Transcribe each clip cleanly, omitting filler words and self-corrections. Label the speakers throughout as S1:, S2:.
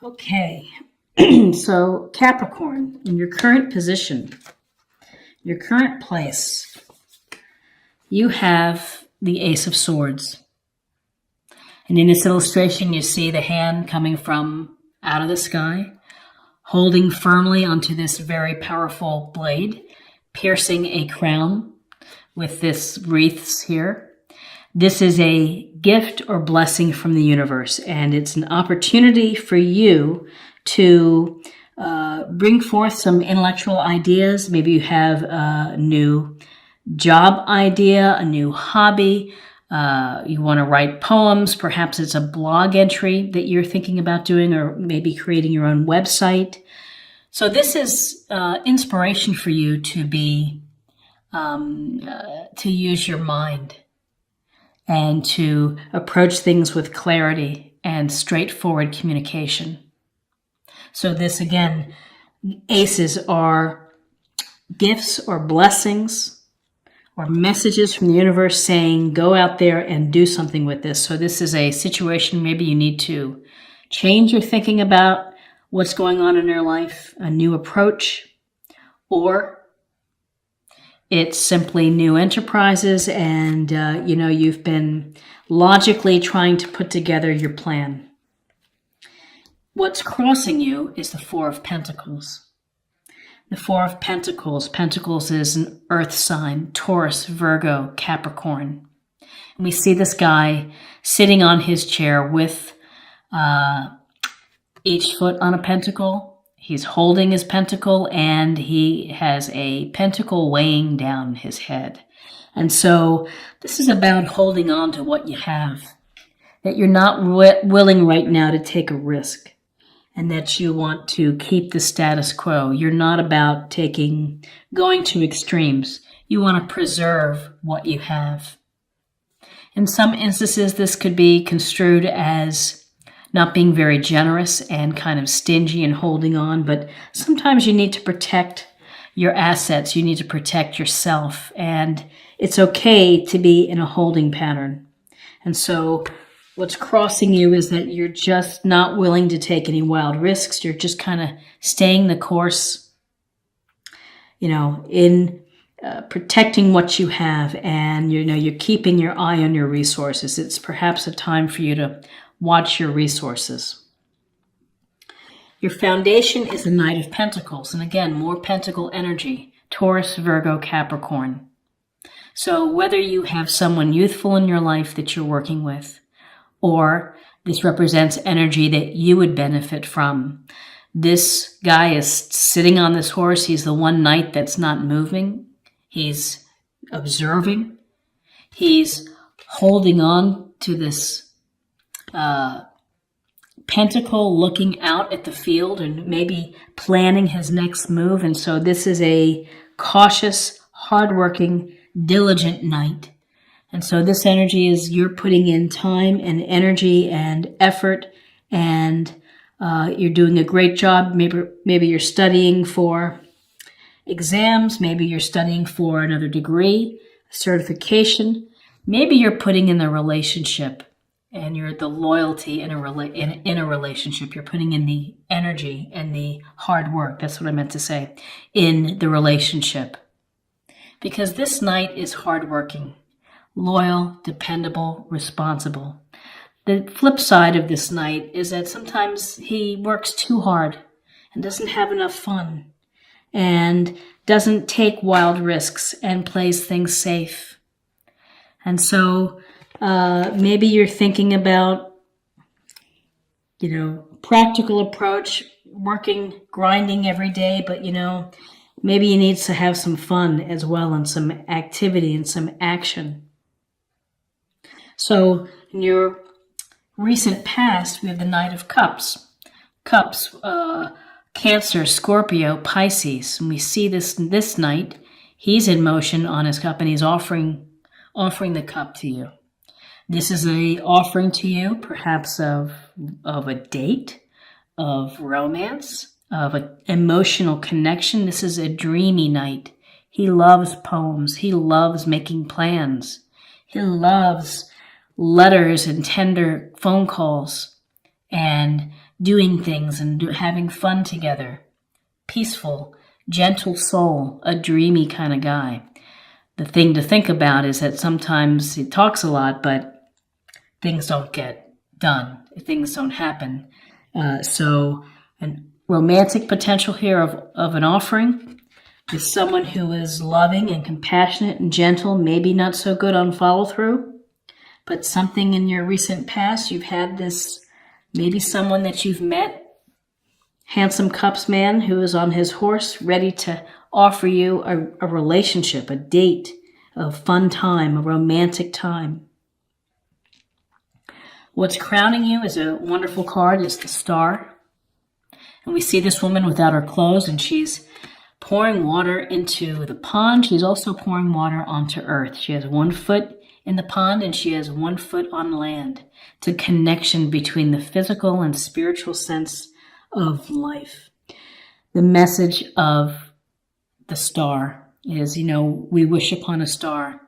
S1: Okay, so Capricorn, in your current position, your current place, you have the Ace of Swords. And in this illustration, you see the hand coming from out of the sky, holding firmly onto this very powerful blade, piercing a crown with this wreaths here. This is a gift or blessing from the universe, and it's an opportunity for you to bring forth some intellectual ideas. Maybe you have a new job idea, a new hobby. You want to write poems. Perhaps it's a blog entry that you're thinking about doing, or maybe creating your own website. So this is inspiration for you to be to use your mind and to approach things with clarity and straightforward communication. So this, again, aces are gifts or blessings or messages from the universe saying, go out there and do something with this. So this is a situation maybe you need to change your thinking about what's going on in your life, a new approach, or it's simply new enterprises and, you've been logically trying to put together your plan. What's crossing you is the Four of Pentacles. The Four of Pentacles. Pentacles is an earth sign, Taurus, Virgo, Capricorn. And we see this guy sitting on his chair with each foot on a pentacle. He's holding his pentacle, and he has a pentacle weighing down his head. And so this is about holding on to what you have, that you're not willing right now to take a risk, and that you want to keep the status quo. You're not about going to extremes. You want to preserve what you have. In some instances, this could be construed as not being very generous and kind of stingy and holding on, but sometimes you need to protect your assets. You need to protect yourself, and it's okay to be in a holding pattern. And so what's crossing you is that you're just not willing to take any wild risks. You're just kind of staying the course, in protecting what you have, and you're keeping your eye on your resources. It's perhaps a time for you to watch your resources. Your foundation is the Knight of Pentacles. And again, more pentacle energy, Taurus, Virgo, Capricorn. So whether you have someone youthful in your life that you're working with, or this represents energy that you would benefit from. This guy is sitting on this horse. He's the one knight that's not moving. He's observing. He's holding on to this pentacle, looking out at the field and maybe planning his next move. And so this is a cautious, hardworking, diligent knight. And so this energy is you're putting in time and energy and effort, and you're doing a great job. Maybe you're studying for exams. Maybe you're studying for another degree, certification. Maybe you're putting in the relationship, and you're the loyalty in a relationship. You're putting in the energy and the hard work. That's what I meant to say, in the relationship. Because this knight is hardworking, loyal, dependable, responsible. The flip side of this knight is that sometimes he works too hard and doesn't have enough fun and doesn't take wild risks and plays things safe. And so maybe you're thinking about, practical approach, working, grinding every day, but, maybe you need to have some fun as well, and some activity and some action. So in your recent past, we have the Knight of Cups. Cups, Cancer, Scorpio, Pisces. And we see this knight, he's in motion on his cup, and he's offering the cup to you. This is an offering to you, perhaps of a date, of romance, of an emotional connection. This is a dreamy knight. He loves poems. He loves making plans. He loves letters and tender phone calls and doing things and having fun together. Peaceful, gentle soul, a dreamy kind of guy. The thing to think about is that sometimes he talks a lot, but things don't get done. Things don't happen. So a romantic potential here of an offering is someone who is loving and compassionate and gentle, maybe not so good on follow through, but something in your recent past, you've had this, maybe someone that you've met, handsome cups man who is on his horse, ready to offer you a relationship, a date, a fun time, a romantic time. What's crowning you is a wonderful card. It's the Star. And we see this woman without her clothes, and she's pouring water into the pond. She's also pouring water onto earth. She has 1 foot in the pond and she has 1 foot on land. It's a connection between the physical and spiritual sense of life. The message of the Star is, we wish upon a star.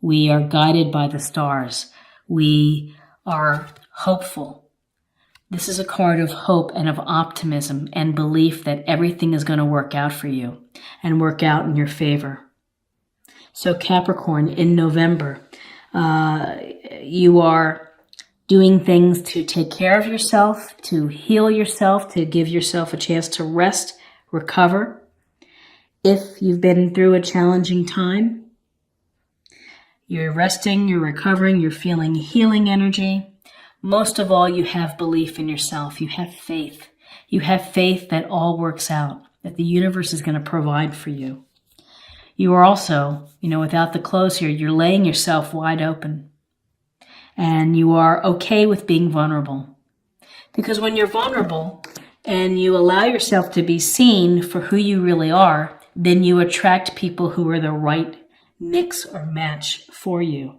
S1: We are guided by the stars. We are hopeful. This is a card of hope and of optimism and belief that everything is going to work out for you and work out in your favor. So Capricorn, in November, you are doing things to take care of yourself, to heal yourself, to give yourself a chance to rest, recover. If you've been through a challenging time, you're resting, you're recovering, you're feeling healing energy. Most of all, you have belief in yourself. You have faith. You have faith that all works out, that the universe is going to provide for you. You are also, without the clothes here, you're laying yourself wide open. And you are okay with being vulnerable. Because when you're vulnerable and you allow yourself to be seen for who you really are, then you attract people who are the right mix or match for you.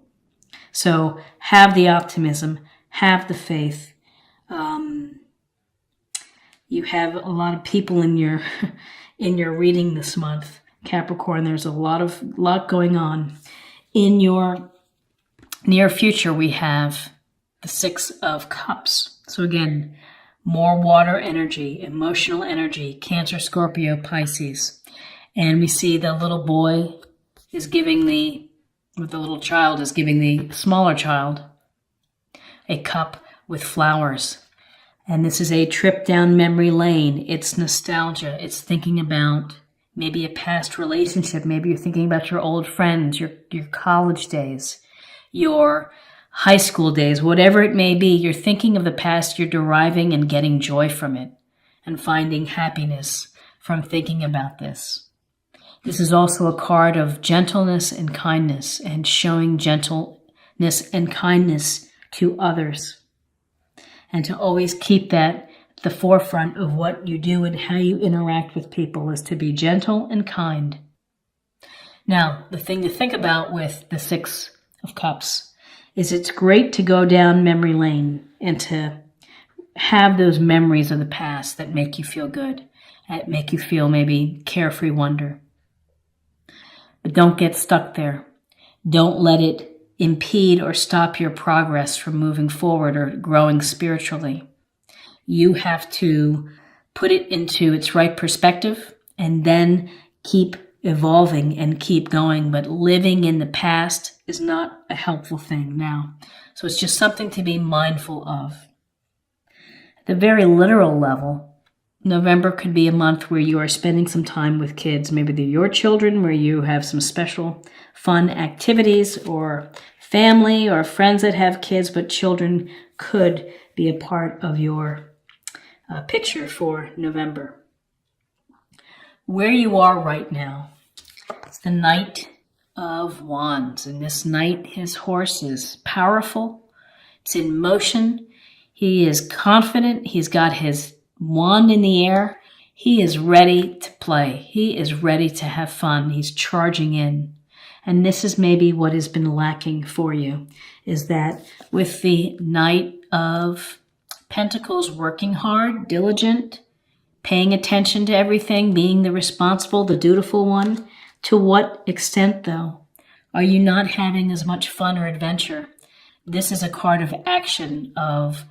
S1: So have the optimism. Have the faith. You have a lot of people in your reading this month, Capricorn. There's a lot going on. In your near future, we have the 6 of Cups. So again, more water energy, emotional energy, Cancer, Scorpio, Pisces. And we see the little boy is giving the little child is giving the smaller child a cup with flowers. And this is a trip down memory lane. It's nostalgia. It's thinking about maybe a past relationship. Maybe you're thinking about your old friends, your college days, your high school days, whatever it may be. You're thinking of the past. You're deriving and getting joy from it and finding happiness from thinking about this. This is also a card of gentleness and kindness and showing gentleness and kindness to others, and to always keep that at the forefront of what you do and how you interact with people is to be gentle and kind. Now, the thing to think about with the 6 of Cups is it's great to go down memory lane and to have those memories of the past that make you feel good, that make you feel maybe carefree wonder. But don't get stuck there. Don't let it impede or stop your progress from moving forward or growing spiritually. You have to put it into its right perspective and then keep evolving and keep going. But living in the past is not a helpful thing now. So it's just something to be mindful of. At the very literal level, November could be a month where you are spending some time with kids. Maybe they're your children, where you have some special fun activities, or family or friends that have kids, but children could be a part of your picture for November. Where you are right now, it's the Knight of Wands. And this knight, his horse is powerful. It's in motion. He is confident. He's got his wand in the air. He is ready to play. He is ready to have fun. He's charging in. And this is maybe what has been lacking for you, is that with the Knight of Pentacles, working hard, diligent, paying attention to everything, being the responsible, the dutiful one, to what extent, though, are you not having as much fun or adventure? This is a card of action, of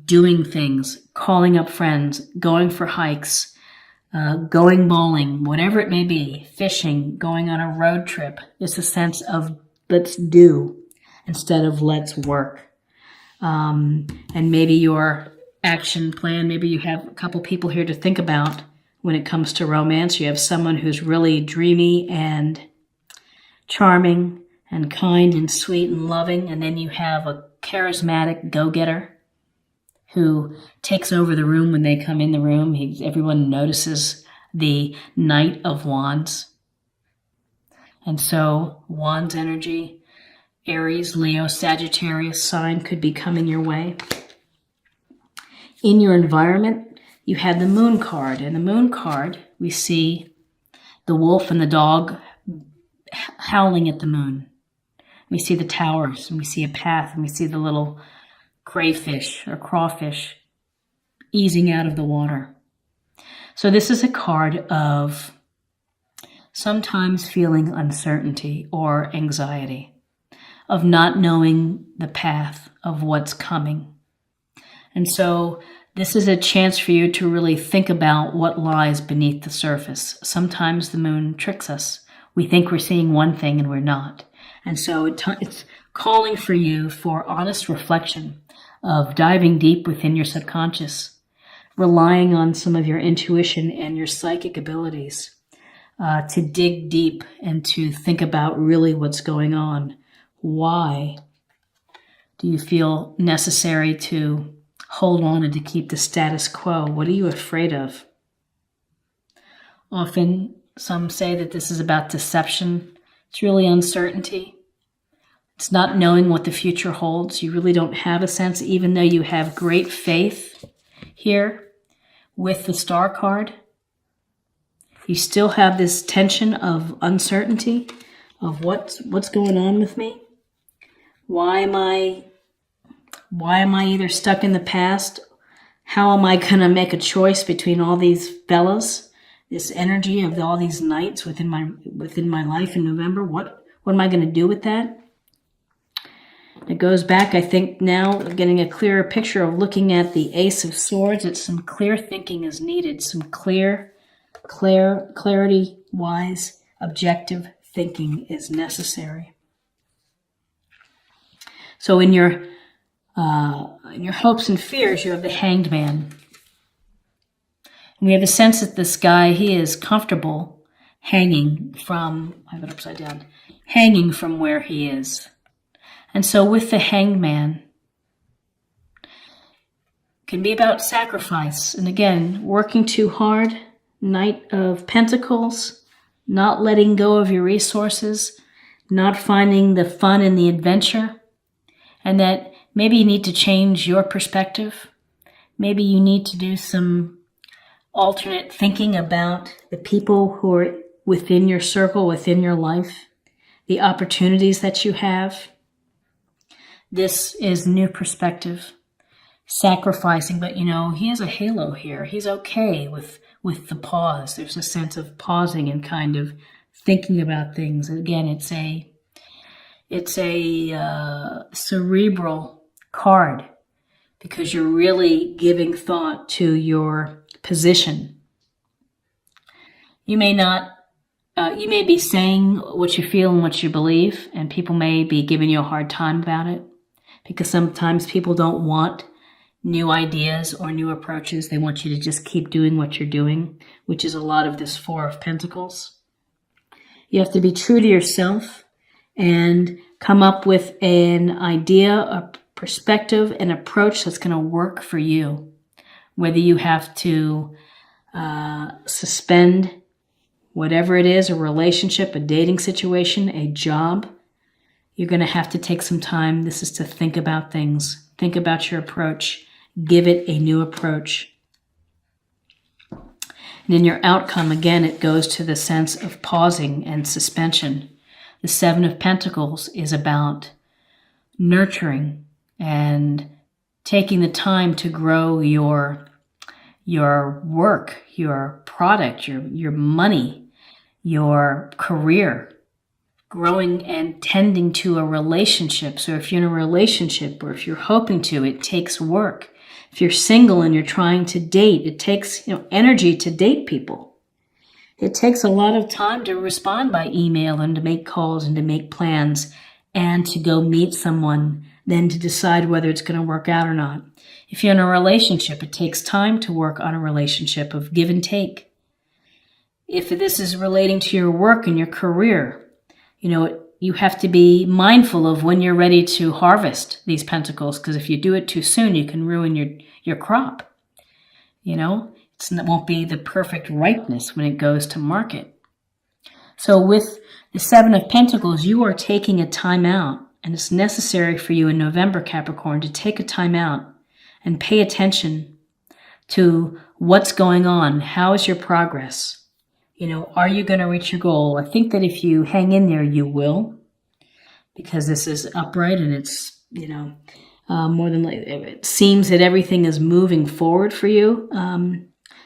S1: doing things, calling up friends, going for hikes, going bowling, whatever it may be, fishing, going on a road trip. It's a sense of let's do instead of let's work. And maybe your action plan, maybe you have a couple people here to think about when it comes to romance. You have someone who's really dreamy and charming and kind and sweet and loving, and then you have a charismatic go-getter who takes over the room when they come in the room. Everyone notices the Knight of Wands. And so Wands energy, Aries, Leo, Sagittarius sign could be coming your way. In your environment, you had the Moon card. And the Moon card, we see the wolf and the dog howling at the moon. We see the towers, and we see a path, and we see the little crayfish or crawfish easing out of the water. So this is a card of sometimes feeling uncertainty or anxiety, of not knowing the path of what's coming. And so this is a chance for you to really think about what lies beneath the surface. Sometimes the moon tricks us. We think we're seeing one thing and we're not. And so it's calling for you for honest reflection of diving deep within your subconscious, relying on some of your intuition and your psychic abilities to dig deep and to think about really what's going on. Why do you feel necessary to hold on and to keep the status quo? What are you afraid of? Often some say that this is about deception. It's really uncertainty. It's not knowing what the future holds. You really don't have a sense, even though you have great faith here with the Star card. You still have this tension of uncertainty of what's going on with me. Why am I either stuck in the past? How am I going to make a choice between all these fellas? This energy of all these nights within my life in November. What am I going to do with that? It goes back, I think, now getting a clearer picture of looking at the Ace of Swords. It's some clear thinking is needed. Some clarity-wise, objective thinking is necessary. So in your hopes and fears, you have the Hanged Man. And we have a sense that this guy, he is comfortable hanging from, I have it upside down, hanging from where he is. And so with the Hanged Man, can be about sacrifice. And again, working too hard, Knight of Pentacles, not letting go of your resources, not finding the fun and the adventure, and that maybe you need to change your perspective. Maybe you need to do some alternate thinking about the people who are within your circle, within your life, the opportunities that you have. This is new perspective, sacrificing, but he has a halo here. He's okay with the pause. There's a sense of pausing and kind of thinking about things. Again, it's a cerebral card because you're really giving thought to your position. You may be saying what you feel and what you believe, and people may be giving you a hard time about it because sometimes people don't want new ideas or new approaches. They want you to just keep doing what you're doing, which is a lot of this Four of Pentacles. You have to be true to yourself and come up with an idea, a perspective, an approach that's going to work for you. Whether you have to suspend whatever it is, a relationship, a dating situation, a job, you're going to have to take some time. This is to think about things. Think about your approach. Give it a new approach. And in your outcome, again, it goes to the sense of pausing and suspension. The Seven of Pentacles is about nurturing and taking the time to grow your work, your product, your money, your career. growing and tending to a relationship. So if you're in a relationship or if you're hoping to, it takes work. If you're single and you're trying to date, it takes energy to date people. It takes a lot of time to respond by email and to make calls and to make plans and to go meet someone, then to decide whether it's going to work out or not. If you're in a relationship, it takes time to work on a relationship of give and take. If this is relating to your work and your career, you have to be mindful of when you're ready to harvest these pentacles, because if you do it too soon, you can ruin your crop. It won't be the perfect ripeness when it goes to market. So with the Seven of Pentacles, you are taking a time out, and it's necessary for you in November, Capricorn, to take a time out and pay attention to what's going on. How is your progress? Are you going to reach your goal? I think that if you hang in there, you will, because this is upright and it's, more than likely, it seems that everything is moving forward for you.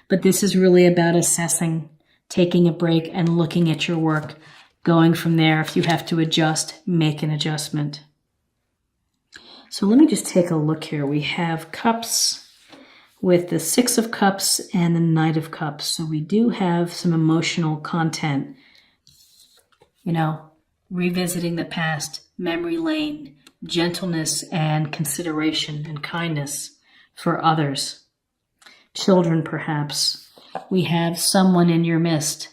S1: But this is really about assessing, taking a break and looking at your work, going from there. If you have to adjust, make an adjustment. So let me just take a look here. We have Cups with the Six of Cups and the Knight of Cups. So we do have some emotional content, revisiting the past, memory lane, gentleness and consideration and kindness for others. Children, perhaps. We have someone in your midst,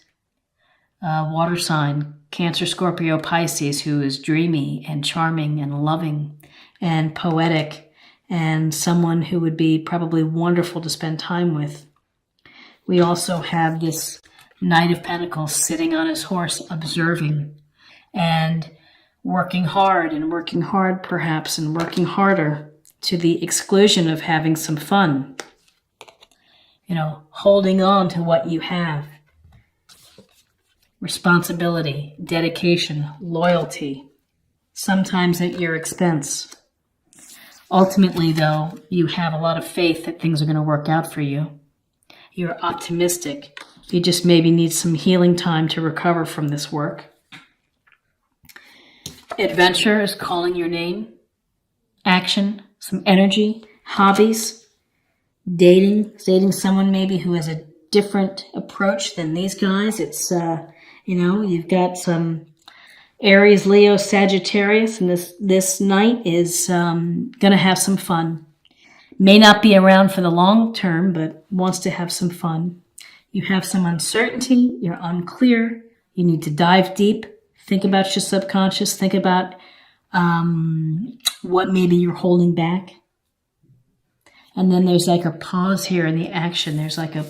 S1: water sign, Cancer, Scorpio, Pisces, who is dreamy and charming and loving and poetic, and someone who would be probably wonderful to spend time with. We also have this Knight of Pentacles sitting on his horse, observing and working hard perhaps, and working harder to the exclusion of having some fun. Holding on to what you have. Responsibility, dedication, loyalty, sometimes at your expense. Ultimately, though, you have a lot of faith that things are going to work out for you. You're optimistic. You just maybe need some healing time to recover from this work. Adventure is calling your name. Action, some energy, hobbies, dating someone maybe who has a different approach than these guys. It's, you've got some Aries, Leo, Sagittarius, and this night is going to have some fun. May not be around for the long term, but wants to have some fun. You have some uncertainty. You're unclear. You need to dive deep. Think about your subconscious. Think about what maybe you're holding back. And then there's like a pause here in the action. There's like a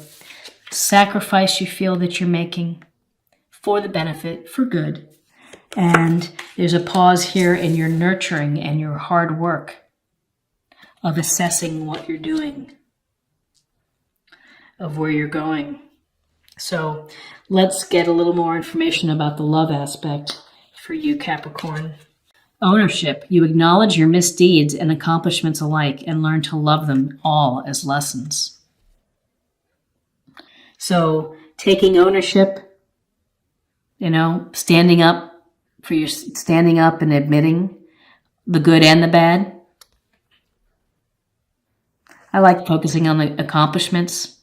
S1: sacrifice you feel that you're making for the benefit, for good. And there's a pause here in your nurturing and your hard work of assessing what you're doing, of where you're going. So let's get a little more information about the love aspect for you, Capricorn. Ownership. You acknowledge your misdeeds and accomplishments alike and learn to love them all as lessons. So taking ownership, standing up and admitting the good and the bad. I like focusing on the accomplishments.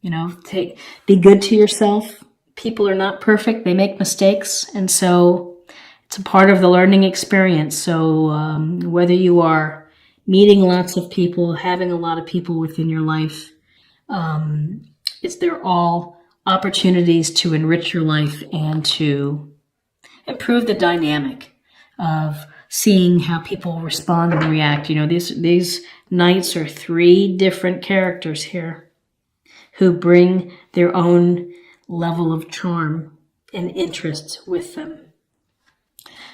S1: Be good to yourself. People are not perfect. They make mistakes. And so it's a part of the learning experience. So whether you are meeting lots of people, having a lot of people within your life, they're all opportunities to enrich your life and to improve the dynamic of seeing how people respond and react. These knights are three different characters here who bring their own level of charm and interest with them.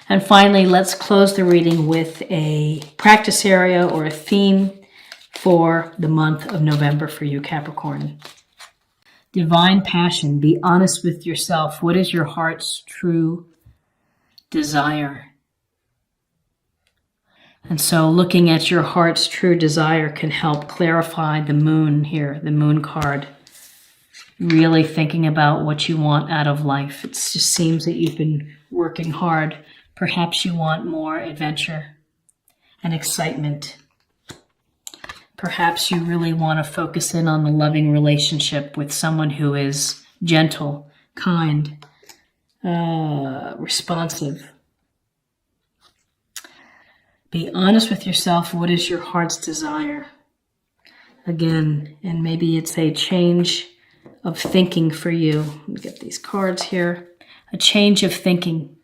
S1: And finally, let's close the reading with a practice area or a theme for the month of November for you, Capricorn. Divine passion. Be honest with yourself. What is your heart's true desire? And so looking at your heart's true desire can help clarify the moon here, the moon card. really thinking about what you want out of life. It just seems that you've been working hard. Perhaps you want more adventure and excitement. Perhaps you really want to focus in on the loving relationship with someone who is gentle, kind, responsive. Be honest with yourself. What is your heart's desire? Again, and maybe it's a change of thinking for you. Let me get these cards here. A change of thinking,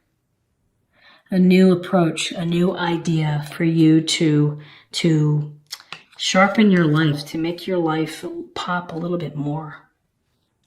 S1: a new approach, a new idea for you to sharpen your life, to make your life pop a little bit more.